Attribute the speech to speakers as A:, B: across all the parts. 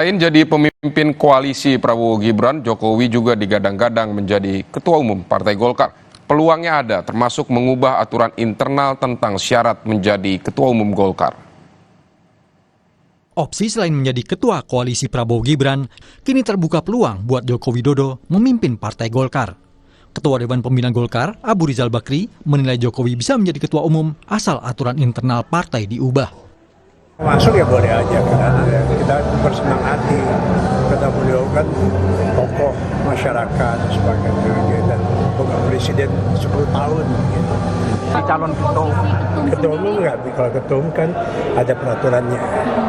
A: Selain jadi pemimpin koalisi Prabowo Gibran, Jokowi juga digadang-gadang menjadi ketua umum Partai Golkar. Peluangnya ada, termasuk mengubah aturan internal tentang syarat menjadi ketua umum Golkar.
B: Opsi selain menjadi ketua koalisi Prabowo Gibran, kini terbuka peluang buat Joko Widodo memimpin Partai Golkar. Ketua Dewan Pembina Golkar, Abu Rizal Bakri, menilai Jokowi bisa menjadi ketua umum asal aturan internal partai diubah.
C: Masuk ya boleh aja, kita bersemangati, kata beliau kan tokoh masyarakat sebagai dan bukan presiden 10 tahun. Gitu.
D: Di calon
C: Ketua umum nggak, kalau ketua umum kan ada peraturannya,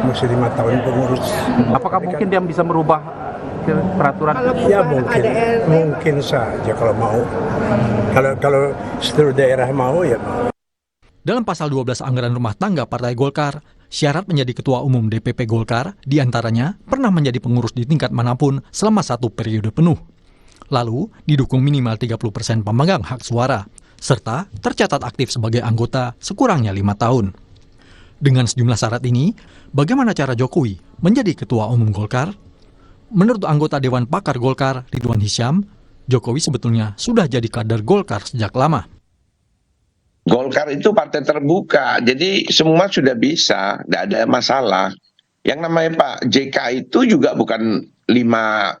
C: mesti 5 tahun pengurus.
D: Apakah mungkin dia bisa merubah peraturan?
C: Ya mungkin saja kalau mau. Kalau seluruh daerah mau ya mau.
B: Dalam pasal 12 Anggaran Rumah Tangga Partai Golkar, syarat menjadi ketua umum DPP Golkar diantaranya pernah menjadi pengurus di tingkat manapun selama 1 periode penuh. Lalu, didukung minimal 30% pemegang hak suara, serta tercatat aktif sebagai anggota sekurangnya 5 tahun. Dengan sejumlah syarat ini, bagaimana cara Jokowi menjadi ketua umum Golkar? Menurut anggota Dewan Pakar Golkar, Ridwan Hisyam, Jokowi sebetulnya sudah jadi kader Golkar sejak lama.
E: Golkar itu partai terbuka, jadi semua sudah bisa, tidak ada masalah. Yang namanya Pak JK itu juga bukan lima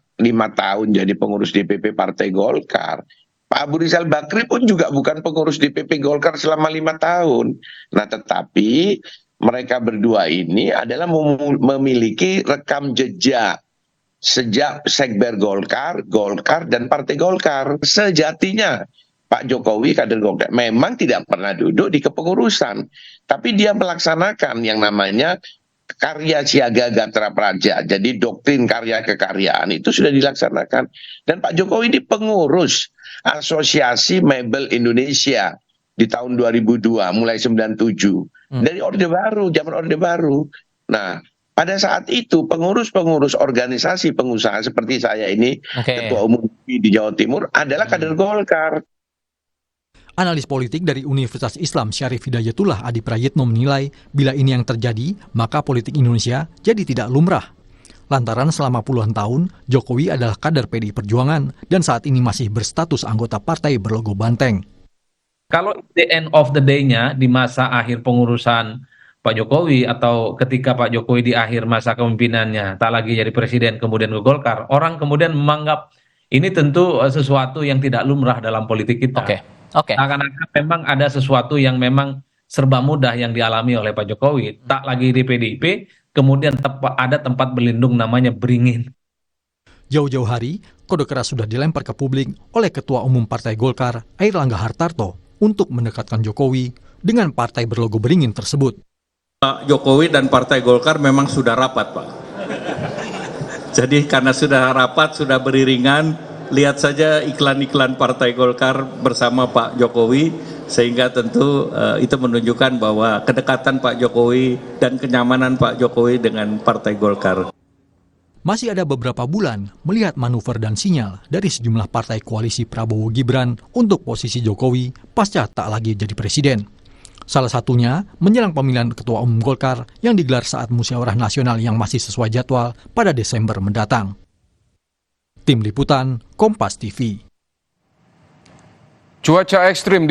E: tahun jadi pengurus DPP Partai Golkar. Pak Abu Rizal Bakri pun juga bukan pengurus DPP Golkar selama 5 tahun. Nah, tetapi mereka berdua ini adalah memiliki rekam jejak sejak Sekber Golkar, Golkar, dan Partai Golkar. Sejatinya Pak Jokowi kader Golkar memang tidak pernah duduk di kepengurusan, tapi dia melaksanakan yang namanya karya siaga Gatra Praja. Jadi doktrin karya kekaryaan itu sudah dilaksanakan. Dan Pak Jokowi ini pengurus Asosiasi Mebel Indonesia di tahun 2002, mulai 97. Dari Orde Baru, zaman Orde Baru. Nah, pada saat itu pengurus-pengurus organisasi pengusaha seperti saya ini, ketua umum di Jawa Timur adalah kader Golkar.
B: Analis politik dari Universitas Islam Syarif Hidayatullah Adi Prayitno menilai bila ini yang terjadi, maka politik Indonesia jadi tidak lumrah. Lantaran selama puluhan tahun, Jokowi adalah kader PDI Perjuangan dan saat ini masih berstatus anggota partai berlogo banteng.
F: Kalau the end of the day-nya di masa akhir pengurusan Pak Jokowi atau ketika Pak Jokowi di akhir masa kepemimpinannya tak lagi jadi presiden kemudian ke Golkar, orang kemudian menganggap ini tentu sesuatu yang tidak lumrah dalam politik kita. Akan-akan memang ada sesuatu yang memang serba mudah yang dialami oleh Pak Jokowi. Tak lagi di PDIP, kemudian ada tempat berlindung namanya beringin.
B: Jauh-jauh hari, kode keras sudah dilempar ke publik oleh Ketua Umum Partai Golkar, Airlangga Hartarto, untuk mendekatkan Jokowi dengan partai berlogo beringin tersebut.
G: Pak Jokowi dan Partai Golkar memang sudah rapat, Pak. Jadi karena sudah rapat, sudah beriringan, lihat saja iklan-iklan Partai Golkar bersama Pak Jokowi, sehingga tentu itu menunjukkan bahwa kedekatan Pak Jokowi dan kenyamanan Pak Jokowi dengan Partai Golkar.
B: Masih ada beberapa bulan melihat manuver dan sinyal dari sejumlah partai koalisi Prabowo Gibran untuk posisi Jokowi pasca tak lagi jadi presiden. Salah satunya menjelang pemilihan Ketua Umum Golkar yang digelar saat Musyawarah Nasional yang masih sesuai jadwal pada Desember mendatang. Tim Liputan, Kompas TV.
A: Cuaca ekstrim di